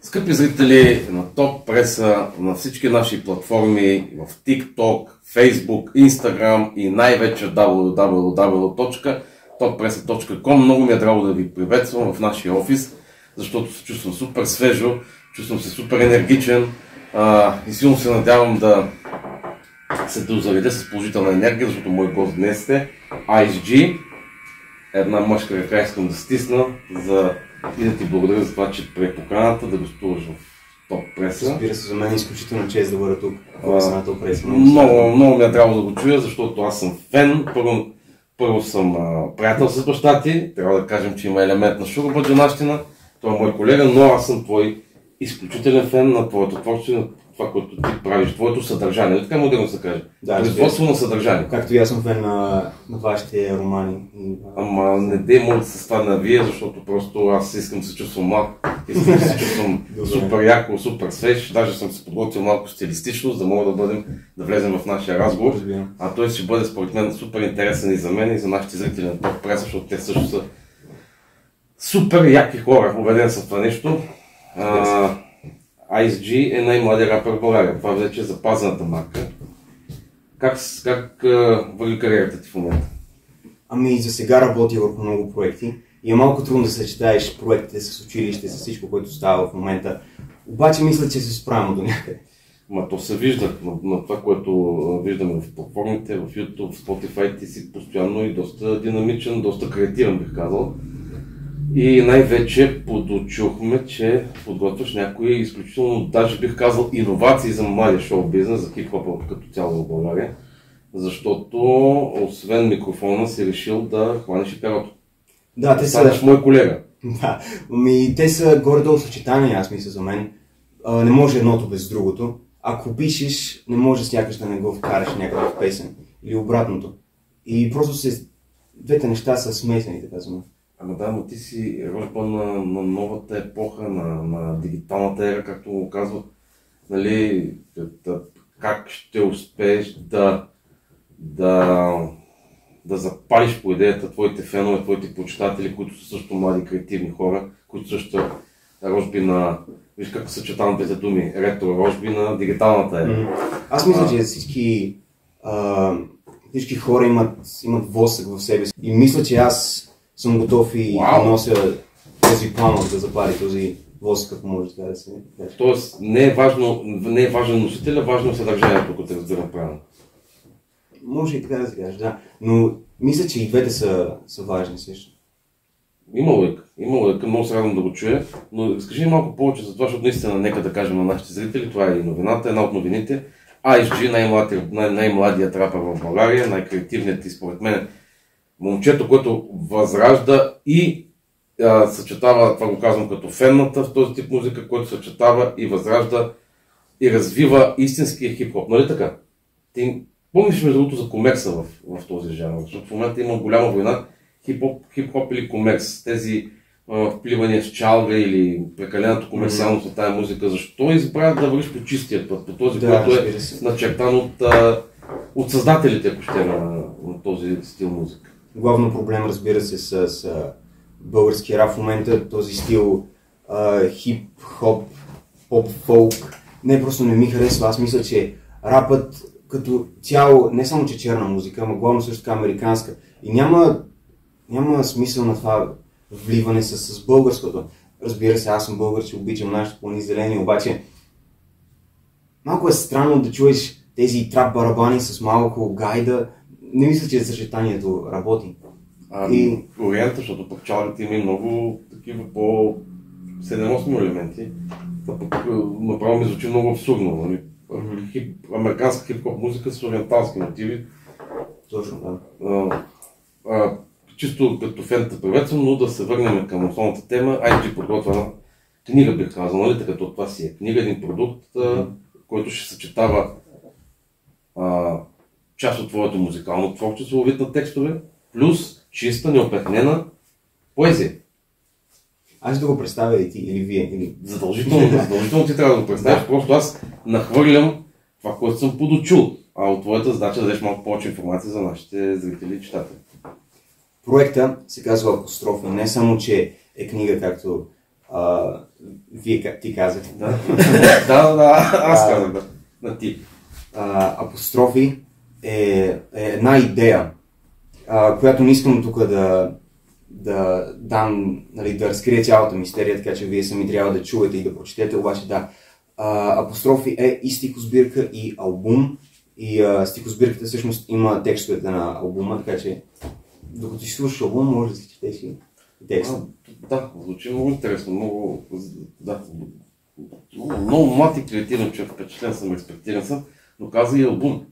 Скъпи зрители на Топ Преса, на всички наши платформи в TikTok, Facebook, Instagram и най-вече www.toppresa.com. Много ми е драго да ви приветствам в нашия офис, защото се чувствам супер свежо, чувствам се супер енергичен и силно се надявам да се дозаредя с положителна енергия, защото мой гост днес е IceG. Една мъжка ръка искам да стисна и да ти благодаря за това, че прие поканата да гостуваш в Топ Преса. Разбира се, за мен е изключително чест да бъда тук в Топ Преса. Много ми е драго да го чуя, защото аз съм фен. Първо съм приятел с баща ти, трябва да кажем, че има елемент на шуробаджанащина. Той е мой колега, но аз съм твой изключителен фен на твоето творчество, това, което ти правиш, твоето съдържание. Така модерно се каже. Производство на съдържание. Както и аз съм фен на вашите романи. Ама не дей може да се стане вие, защото просто аз искам да се чувствам млад, искам да се чувствам супер яко, супер свеж. Даже съм се подготвил малко стилистично, за да мога да влезем в нашия разговор. А той ще бъде според мен супер интересен и за мен, и за нашите зрители на Топ Преса, защото те също са супер яки хора. Убеден съм в това нещо. IceG е най-младия рапър в България. Това вече е запазената марка. Как върви кариерата ти в момента? Ами за сега работя върху много проекти и е малко трудно да съчетаеш проектите с училище, с всичко, което става в момента. Обаче мисля, че се справям до някъде. То се вижда на това, което виждаме в платформите, в YouTube, в Spotify, ти си постоянно и доста динамичен, доста креативен, бих казал. И най-вече подочухме, че подготвяш някои изключително, даже бих казал, иновации за младия шоу-бизнес, за хип-хопа като цяло в България. Защото, освен микрофона, си решил да хванеш и перото. Да, те са мой колега. Да, те са горе-долу съчетания, аз мисля за мен. Не може едното без другото. Ако пишеш, не може сякаш да не го вкараш някъде в песен. Или обратното. И просто двете неща са смесени, така за мен. Ама да, но ти си рожба на новата епоха, на дигиталната ера, както го казват. Нали, как ще успееш да запалиш по идеята твоите фенове, твоите почитатели, които са също млади, креативни хора, които също рожби на... Виж как съчетавам двете думи, ретро рожби на дигиталната ера. Аз мисля, че всички хора имат восък в себе си. И мисля, че аз съм готов и нося този пламък да запали този восък, ако може така да се каже. Тоест не е важен носителя, важно е съдържанието, ако те разбирам правилно. Може и така да се каже, да. Но мисля, че и двете са важни също. Има лойка, много се радвам да го чуя, но разкажи малко повече за това, защото наистина нека да кажем на нашите зрители, това е и новината, една от новините. IceG, най-младият рапър в България, най-креативният и според мен момчето, което възражда и съчетава, това го казвам като фенната в този тип музика, който съчетава и възражда и развива истинския хип-хоп. Нали така? Ти помниш между другото за комерса в този жанр, защото в момента има голяма война хип-хоп или комерс. Тези впливания с чалга или прекаленото комерциалност на тази музика. Защо избра да вървиш по чистия път, по този, който е начертан от създателите, ако ще на този стил музика? Главно проблем, разбира се, с българския рап в момента, този стил хип-хоп, поп-фолк, просто не ми харесва. Аз мисля, че рапът като цяло, не само че черна музика, но главно също така американска. И няма смисъл на това вливане с българското. Разбира се, аз съм българ, че обичам нашите плани зелени, обаче малко е странно да чуеш тези трап барабани с малко гайда. Не мисля, че съчетанието работи. Ориента, защото пък чалгата има и много такива по-7-8 елементи. Това пък направо ми звучи много абсурдно. Нали? Американска хип-хоп музика с ориенталски мотиви. Точно, да. Чисто като фен те приветствам, но да се върнем към основната тема. IceG подготвя книга, бих казал, нали? Като това си е книга, един продукт, който ще съчетава част от твоето музикално творчество, вид на текстове, плюс чиста, неопетнена поезия. Аз да го представя и ти, или вие, или... Задължително ти трябва да го представиш, просто аз нахвърлям това, което съм подочул, а от твоята задача да дадеш малко повече информация за нашите зрители и читатели. Проекта се казва Апострофа, не само, че е книга, както Вие как ти казахте. Да, аз казах, да. На ти. Апострофи е една идея, която не искам тук да дам, нали, да разкрия цялата мистерия, така че вие сами трябва да чуете и да прочетете, обаче да. Апострофи е и стихосбирка, и албум, и стихосбирката всъщност има текстовете на албума, така че докато си слушаш албум, може да си четеш и текста. Да, звучи много интересно, много млад и креативен човек, впечатлен съм, респектиран съм, но каза и албум.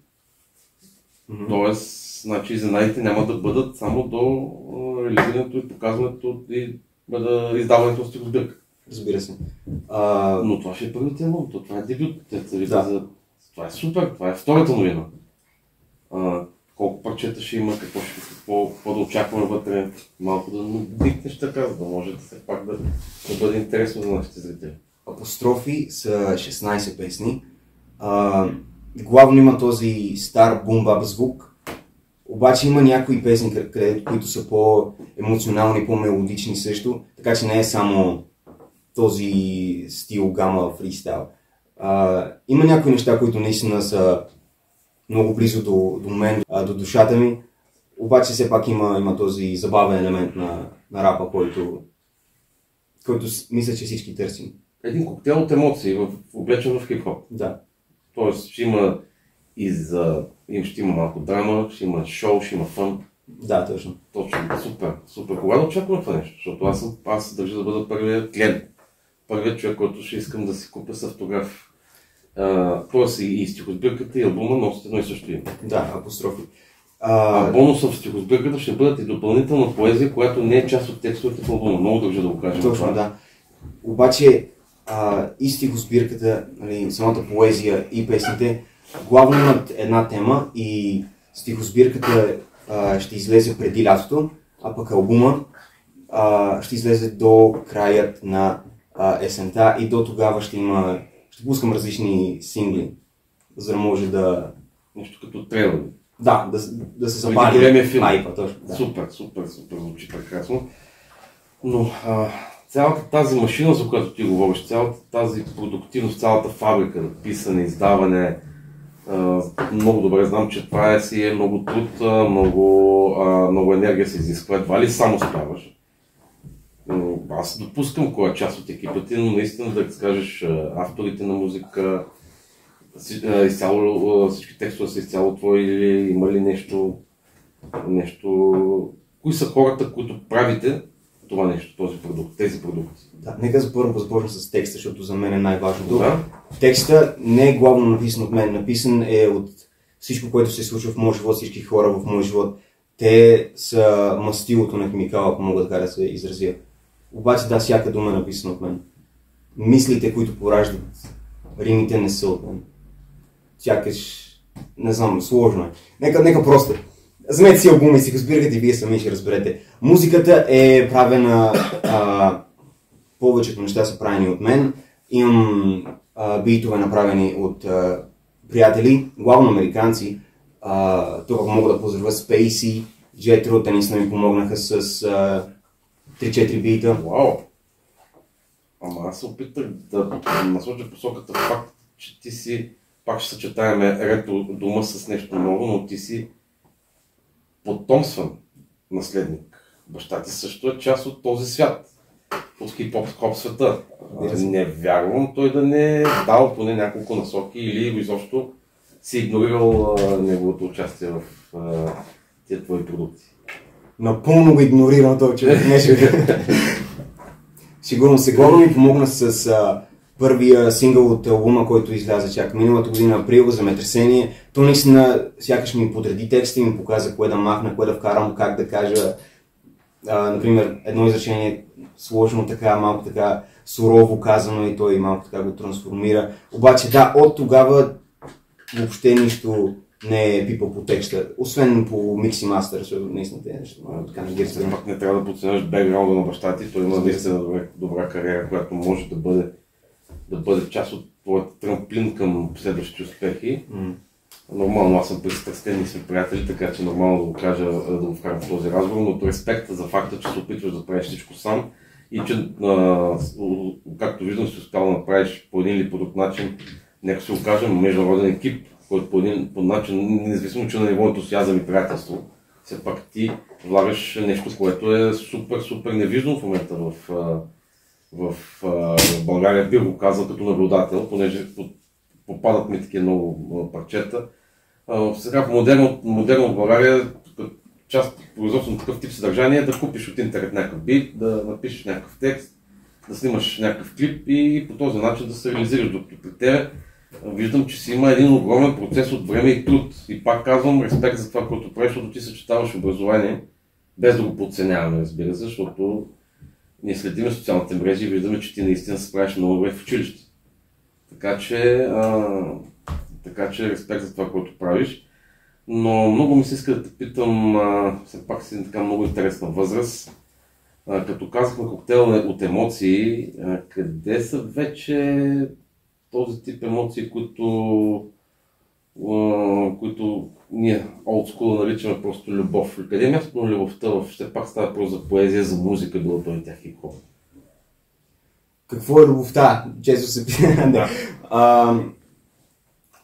Тоест, значи изненадите няма да бъдат само до реализирането и показването и издаването на стихосбирка. Разбира се. Но това ще е първият албум, това е дебют. Да. Това е супер, това е втората новина. Колко парчета ще има, какво да очакваме вътре, малко да дикнеш така, за да може да все пак да бъде интересно за нашите зрители. Апострофи са 16 песни. Главно има този стар бум-бап звук, обаче има някои песни, които са по-емоционални, по-мелодични също, така че не е само този стил гама фристайл. Има някои неща, които наистина са много близо до мен, до душата ми, обаче все пак има този забавен елемент на рапа, който мисля, че всички търсим. Един коктейл от емоции, облечен в хип-хоп. Да. Тоест ще има ще има малко драма, ще има шоу, ще има фън. Да, точно. Точно, супер. Кога да очакваме това нещо? Защото аз държа да бъда първият клиент. Първият човек, който ще искам да си купя с автограф. Тоест и стихосбирката и албума носят едно и също име. Да, апострофи. Бонусът в стихосбирката ще бъдат и допълнителна поезия, която не е част от текстовете в албума. Много държа да го кажем. Точно, да. Обаче и стихосбирката, нали, самата поезия и песните главно имат една тема и стихосбирката ще излезе преди лятото, а пък албума ще излезе до краят на есента и до тогава ще пускам различни сингли, за да може да... Нещо като трейлър. Да се забави хайпа, точно. Да. Супер, звучи прекрасно. Но цялата тази машина, за която ти говориш, цялата тази продуктивност, цялата фабрика на писане, издаване, много добре знам, че това си е много труд, много енергия се изисква. Едва ли само справяш? Аз допускам кой е част от екипа ти, но наистина да скажеш авторите на музика, всички текстове са изцяло твои или има ли нещо... Кои са хората, които правите това нещо, този продукт, тези продукти? Да, нека първо започна с текста, защото за мен е най-важното. Да. Текста не е главно написан от мен, написан е от всичко, което се случва в моя живот, всички хора в моя живот. Те са мастилото на химикала, ако мога така да се изразя. Обаче да, всяка дума е написана от мен. Мислите, които пораждат римите, не са от мен. Сякаш, не знам, сложно е. Нека просто. Вземете си албума и си го сбирате и вие сами ще разберете. Музиката е правена, повечето неща са правени от мен. Имам битове направени от приятели, главно американци. Тук мога да поздравя Spacey, Jetro, те наистина ми помогнаха с 3-4 бита. Вау! Ама аз се опитах да насоча посоката факт, че ти си, пак ще съчетаеме ретро дума с нещо ново, но ти си потомствен наследник. Баща ти също е част от този свят, от хип-хоп света. Не вярвам той да не е дал поне няколко насоки или изобщо си игнорирал неговото участие в тия твои продукти. Напълно го игнорирам този човек. Сигурно главно ми помогна с първия сингъл от албума, който изляза чак миналата година, април, земетресение. То наистина сякаш ми подреди текста и ми показа кое да махна, кое да вкарам, как да кажа. Например, едно изречение сложно така, малко така сурово казано и той малко така го трансформира. Обаче да, от тогава въобще нищо не е пипал по текста, освен по микс и мастер, защото наистина те нещо така на гирста. Пак не трябва да подценяваш бекграунда на баща ти, той има наистина добра кариера, която може да бъде част от твоята трамплин към следващите успехи. Нормално, аз съм пристрастен и сме приятели, така че нормално да го кажа, да го вкарам в този разговор, но респекта за факта, че се опитваш да правиш всичко сам и че, както виждам, си успял да направиш по един или по друг начин, нека се окажем международен екип, който по начин, независимо, че на ниво ентусиазъм и приятелство, все пак ти влагаш нещо, което е супер невиждано в момента в България, би го казал като наблюдател, понеже попадат ми такива много парчета. Сега в модерно в България част от производство на такъв тип съдържание е да купиш от интернет някакъв бит, да напишеш някакъв текст, да снимаш някакъв клип и по този начин да се реализираш, докато при тебе виждам, че си има един огромен процес от време и труд. И пак казвам респект за това, което правиш, защото ти съчетаваш образование, без да го подценяваме, разбира се, защото ние следим социалните мрежи и виждаме, че ти наистина се справиш много добре в училище. Така че респект за това, което правиш. Но много ми се иска да те питам, все пак си така много интересна възраст. Като казахме коктейл от емоции, къде са вече този тип емоции, които ние олдскула наричаме просто любов? Къде е мястото на любовта? Все пак става просто за поезия, за музика, било той тях и хора. Какво е любовта? Често се пита.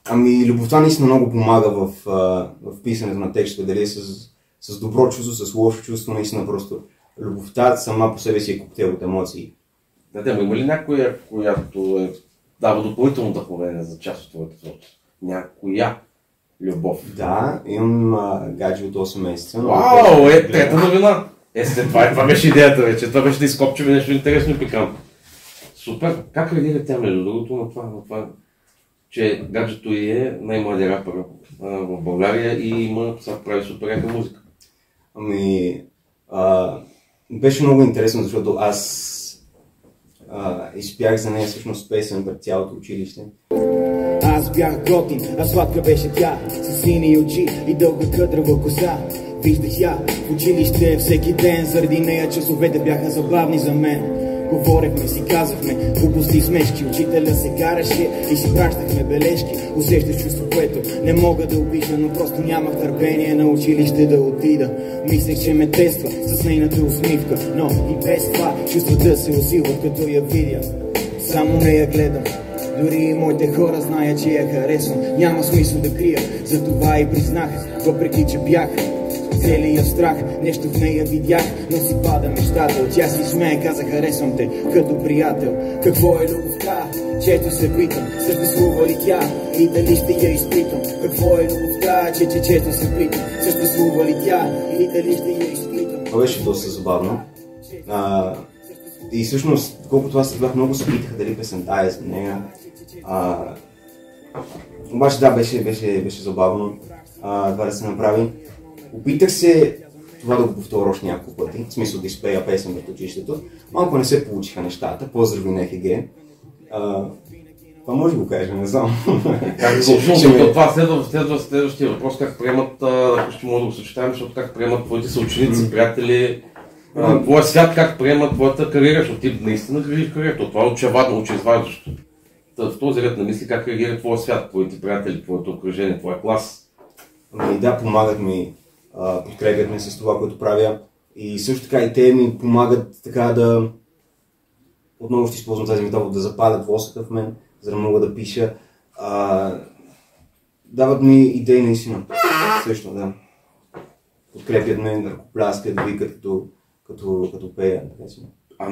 Ами, любовта наистина много помага в писането на текстове, дали с добро чувство, с лошо чувство, наистина просто любовта сама по себе си е коктейл от емоции. Да, има ли някоя, която дава допълнително вдъхновение за част от твоето творчество? Някоя любов? Да, имам гадже от 8 месеца. Вау, трета новина! Това беше идеята вече, това беше да изкопчим нещо интересно и пикантно. Супер! Как реагира тя между другото на това, че гаджето е най-младия рапър в България и сега прави супер яка музика? Ами, беше много интересно, защото аз изпях за нея всъщност песен пред цялото училище. Аз бях готин, а сладка беше тя, с сини очи и дълга къдрава коса. Виждах я в училище всеки ден, заради нея часовете бяха забавни за мен. Говорехме си, казахме глупости и смешки, учителя се караше и си пращахме бележки. Усещах чувство, което не мога да опиша, но просто нямах търпение на училище да отида. Мислех, че ме тества с нейната усмивка, но и без това чувствата се усилват, като я видя. Само нея гледам. Дори и моите хора знаят, че я харесвам. Няма смисъл да крия, затова и признах, въпреки че бях целия страх, нещо в нея видях, но си пада мечтата. Тя си смее, каза харесвам те, като приятел. Какво е любовта? Често се питам, съществува ли тя и дали ще я изпитам? Какво е любовта? Често се питам, съществува ли тя и дали ще я изпитам? Това беше доста забавно. И всъщност, колкото аз следвах, много се питаха дали песента е за нея. Обаче да, беше забавно това да се направи. Опитах се това да го повторя още няколко пъти, в смисъл да изпея песен в училището. Малко не се получиха нещата, поздрави на ЕХГ. Това може да го кажа, не знам. Това следващия въпрос, как приемат, ако ще мога да го съчетаем, защото как приемат твоите съученици, приятели, твоя свят, как приемат твоята кариера, защото ти наистина градиш кариерата. Това е очевадващо. В този ред на мисли, как реагира твоя свят, твоите приятели, твоето окръжение, твоя клас? Ами да, помагат ми, подкрепят ме с това, което правя. И също така и те ми помагат така да... Отново ще използвам тази метафора, да запалят воската в мен, за да мога да пиша. Дават ми идеи наистина. Също, да. Подкрепят ме, ръкопляскат, викат като пея. А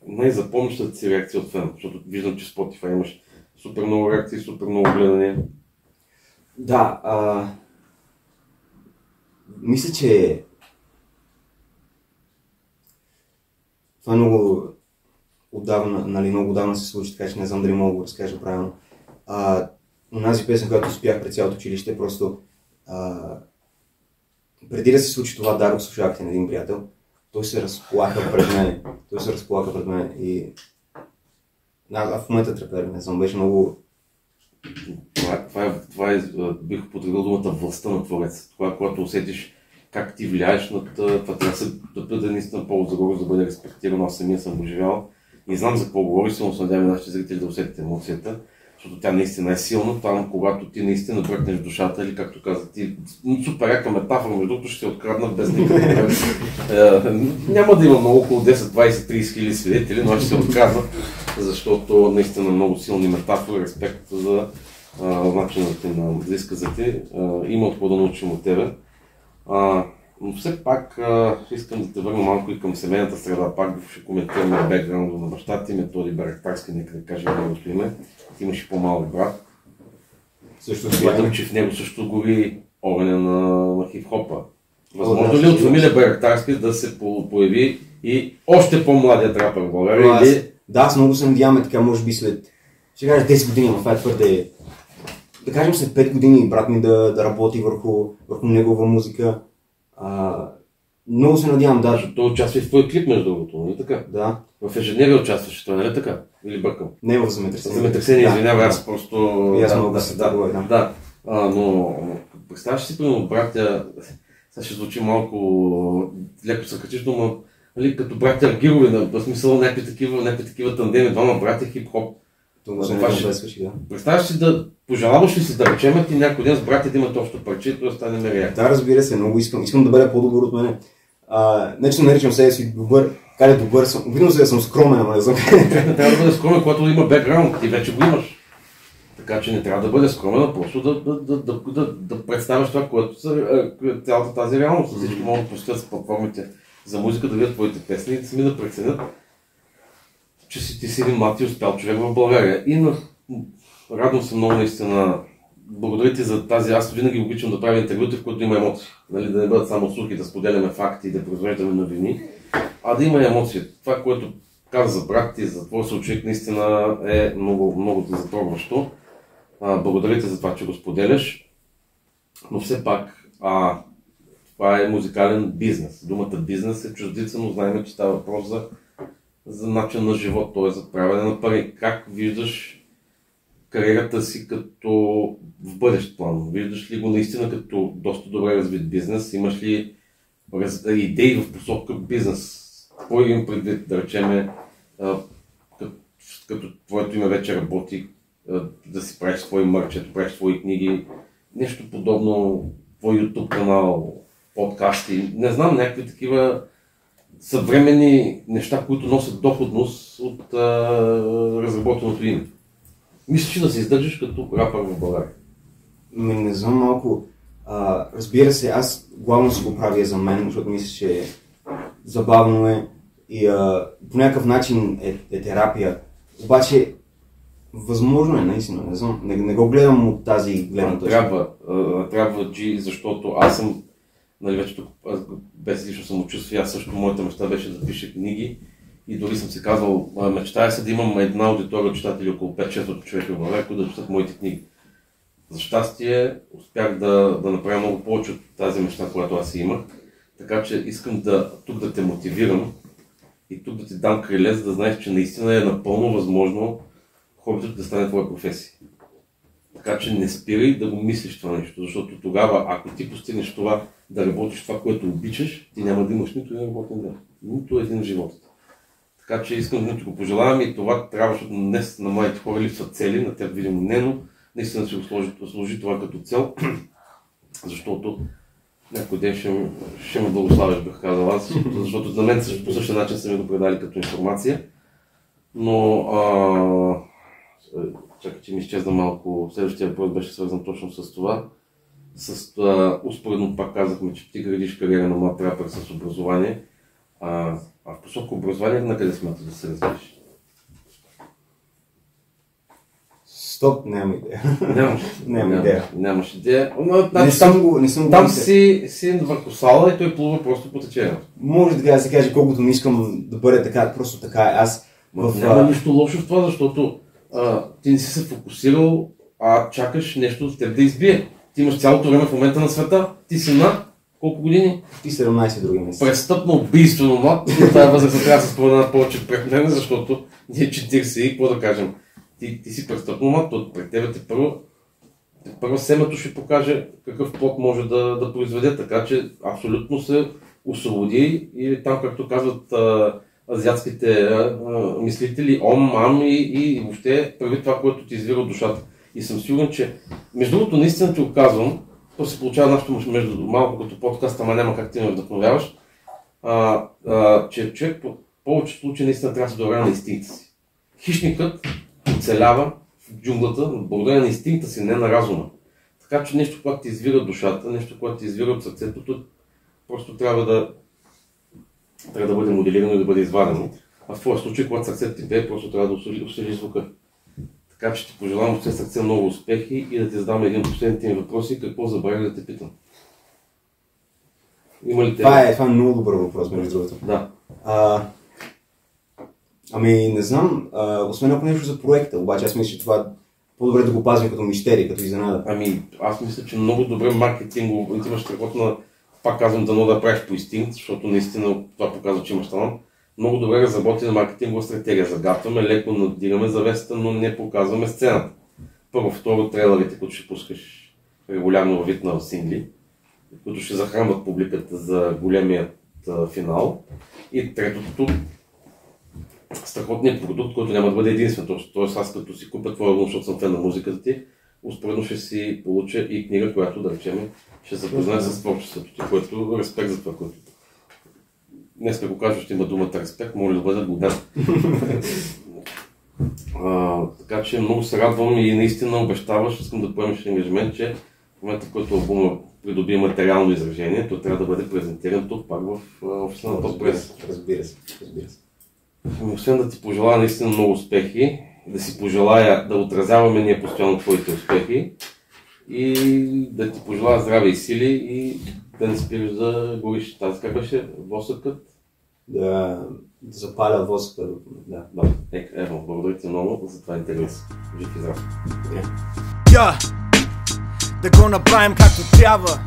най-запомнящата си реакция от фен, защото виждам, че в Spotify имаш супер много реакции, супер много гледания. Да, мисля, че това много отдавна се случи, така че не знам дали мога да го разкажа правилно. Онази песен, която спях пред цялото училище, просто преди да се случи това, дадох слушалките на един приятел. Той се разплака пред мен. И в момента трепер, не знам, беше много... Това бих потребил думата властта на Творец. Това, когато усетиш как ти влияеш над това, да бъде наистина по-загоро, да бъде респектирано, аз самия съм го живял. И знам за какво говори, силно се надявам нашите зрители да усетите емоцията. защото тя наистина е силна, там когато ти наистина бръкнеш душата или както каза ти, супер яка метафора, между другото ще се откраднат без никакъв. Няма да има много, около 10, 20, 30 хиляди свидетели, но ще се откраднат, защото наистина много силни метафори, респект за начинът ти за изказа ти. Има от какво да научим от тебе. Но все пак искам да те върна малко и към семейната среда. Пак ще коментираме бекграунда на баща ти, Методи Байрактарски, нека да кажем неговото име. Ти имаш и по-малък брат. Също смятам, че в него също гори огъня на хип-хопа. Възможно ли от фамилия Байрактарски да се появи и още по-младият рапър в България? Да, аз много се надяваме така, може би след, ще кажа 10 години, но това е твърде, да кажем след 5 години брат ми да работи върху негова музика. Много се надявам, да. Той участва и в твой клип, между другото, нали така? Да. В ежедневие участваше, това нали така? Или бъркам? Не в земетресение. Земетресение, извинявай, аз просто... Да. Но представяш си, примерно, братя, сега ще звучи малко леко саркастично, но нали, като братя Аргирови, в смисъл някакви такива тандеми, двама братя хип-хоп. Представяш си да пожелаваш ли си да речем ти някой ден с братя да имат общо парче и да стане мерия? Да, разбира се, много искам да бъда по-добър от мене. Не че наричам себе си добър, къде добър съм, обидно се да съм скромен, ама не знам къде. Не трябва да бъде скромен, когато има бекграунд, ти вече го имаш. Така че не трябва да бъде скромен, а просто да представяш това, което цялата тази реалност. Всички могат да посетят с платформите за музика, да видят твоите песни и да сами да преценят, че ти си един млад и успял човек в България. И радвам се много наистина. Благодаря ти за тази. Аз винаги обичам да правя интервюта, в които има емоции. Нали, да не бъдат само слухи, да споделяме факти, да произвеждаме новини, а да има емоции. Това, което каза за брат ти, за твой съученик, наистина е много, много затрогващо. Благодаря ти за това, че го споделяш. Но все пак, това е музикален бизнес. Думата бизнес е чуждица, но знаем, че става въпрос за начин на живот, т.е. за правене на пари. Как виждаш кариерата си като в бъдещ план? Виждаш ли го наистина като доста добре развит бизнес? Имаш ли идеи в посока бизнес? Какво имам предвид, да речеме, като твоето име вече работи, да си правиш свои мърчета, да правиш свои книги, нещо подобно, твой YouTube канал, подкасти, не знам, някакви такива съвременни неща, които носят доходност от разработеното име. Мислиш да се издържиш като рапър в България? Не знам малко. Разбира се, аз главно си го правя за мен, защото мисля, че забавно е и по някакъв начин е терапия. Обаче, възможно е, наистина, не знам, не го гледам от тази гледна точка. Трябва, G, защото аз съм, нали вече тук, без лично самочувствие, аз също моята мечта беше да пиша книги и дори съм си казвал, мечтая се да имам една аудитория читатели около 5-600 човека в България, които да четат моите книги. За щастие успях да направя много повече от тази мечта, която аз имах, така че искам тук да те мотивирам и тук да ти дам криле, за да знаеш, че наистина е напълно възможно хобито да стане твоя професия. Така че не спирай да го мислиш това нещо, защото тогава, ако ти постигнеш това, да работиш това, което обичаш, ти няма да имаш нито един работен ден, нито един в живота. Така че искам да ти го пожелавам и това трябва, защото днес на младите хора липсват цели, на теб видимо не, но наистина си го сложи това като цел, защото някой ден ще ме благославиш, бих казал аз, защото за мен също по същия начин са ми го предали като информация. Но чакай, че ми изчезна малко. Следващия въпрос беше свързан точно с това. Успоредно пак казахме, че ти градиш кариера на млад рапър с образование. А в посока образование на къде смяташ да се развиеш? Стоп, нямам идея. Нямаш идея. Не съм там си върху сала и той плува просто по течението. Може така да се каже, колкото ми искам да бъде така, просто така е. Няма нищо лошо в това, защото ти не си се фокусирал, а чакаш нещо от теб да избие. Ти имаш цялото време в момента на света, ти си на колко години? Ти 17 други месеца. Престъпно убийствено млад. Това е възраст, трябва да се споменава повече пред мен, защото ние 40 и какво да кажем. Ти си престъпно млад, пред тебе първо семето ще покаже какъв плод може да произведе, така че абсолютно се освободи и там, както казват азиатските мислители, ам и въобще прави това, което ти извира от душата. И съм сигурен, че между другото наистина ти го казвам, то се получава нещо между малко като подкаст, ама няма как ти ме вдъхновяваш, че човек по повечето случаи наистина трябва да се доверява на инстинкта си. Хищникът оцелява в джунглата благодарение на инстинкта си, не на разума. Така че нещо, което ти извира душата, нещо, което ти извира от сърцето, просто трябва да бъде моделирано и да бъде извадено. А в твоя случай, когато сърцето ти пее, просто трябва да усилиш звука. Така че ти пожелавам от все сърце много успехи и да ти задам един от последните ми въпроси, какво забравя да те питам. Има ли Това е много добър въпрос, между другото. Да. Ами не знам, освен ако нещо за проекта, обаче аз мисля, че това по-добре да го пазим като мистерия, като изненада. Ами аз мисля, че много добре маркетингово, ти имаш страхотна, пак казвам, дано да правиш по инстинкт, защото наистина това показва, че имаш талант. Много добре разработена маркетингова стратегия. Загатваме, леко надигаме завесата, но не показваме сцената. Първо, второ, трейлерите, които ще пускаш регулярно във вид на сингли, които ще захранват публиката за големият финал. И третото, страхотният продукт, който няма да бъде единствен. Тоест аз като си купя твоя албум, защото съм фен на музиката ти, успоредно ще си получа и книга, която да речем ще запознае с творчеството ти, което респект за това, което. Днес го кажа, ще има думата респект, моля да бъда годен. Така че много се радвам и наистина обещаваш, искам да поемеш ангажимент, че в момента, в който албума придобие материално изражение, то трябва да бъде презентиран тук пак в офиса на Топ Прес. Разбира се. Освен да ти пожелая наистина много успехи, да си пожелая да отразяваме ние постоянно твоите успехи и да ти пожелая здраве и сили и да не спираш да гориш. Тази как беше восъкът? Да запаля восъка. Да. Ево, благодаря ти много за това интерес. Жив и здрав. Да го направим както трябва.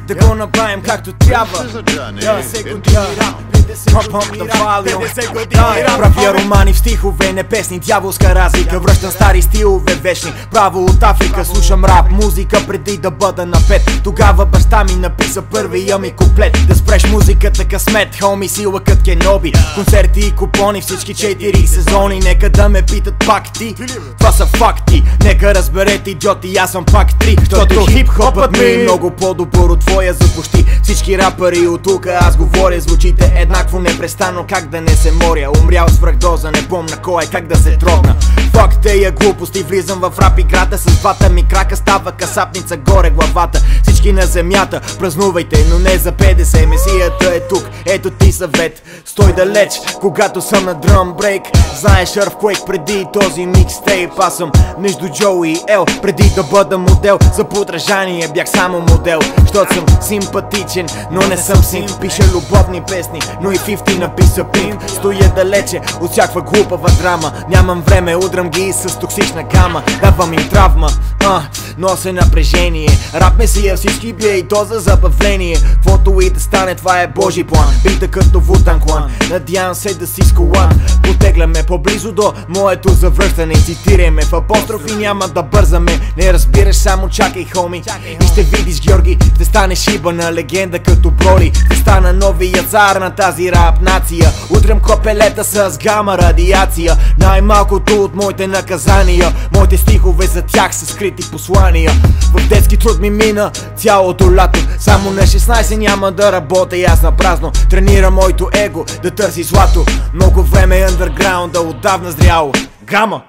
Да го направим както трябва. 50 години рап, 50 години рап. Правя романи в стихове, не песни, дяволска разлика. Връщам стари стилове вечни, право от Африка. Слушам рап, музика преди да бъда на 5. Тогава баща ми написа първия ми куплет. Да спреш музиката късмет, хоми сила кът Кеноби. Концерти и купони, всички 4 сезони. Нека да ме питат пак ти, това са факти. Нека разберете идиоти, аз съм пак 3. Защото хип-хопът ми е много по-добър от твоя за почти всички рапъри от тука. Аз говоря, звучите еднакво непрестанно, как да не се моря. Умрял с врагдоза, не помня кой е, как да се трогна. Фак тея глупости, влизам в рап играта. С двата ми крака става касапница горе главата. Всички на земята празнувайте, но не за 50. Месията е тук, ето ти съвет. Стой далеч, когато съм на дръм брейк. Знаеш Earthquake преди този микстейп. Аз съм между Джо и Ел, преди да бъда модел за подражание бях само модел. Щото съм симпатичен, но не съм син. Пиша любовни песни, но и 50 написа пин. Стоя далече от всякаква глупава драма. Нямам време, удрам ги с токсична гама. Давам им травма, нося напрежение. Рап месия, всички бие и то за забавление. Квото и да стане, това е Божи план. Бита като Вутан Клан, надявам се да си с колан. Потегляме по-близо до моето завръщане. Цитирай ме в апострофи, няма да бързаме. Не разбираш, само чакай, хоми. И ще видиш Георги, ще станеш ибана легенда като Броли. Ще стана новия цар на тази рап нация. Удрям копелета с гама радиация. Най-малкото от моите наказания. Моите стихове за тях са скрити послания. В детски труд ми мина цялото лято. Само на 16 няма да работя и аз на празно. Тренирам моето его да търси злато. Много време андерграунда отдавна зряло. Гама!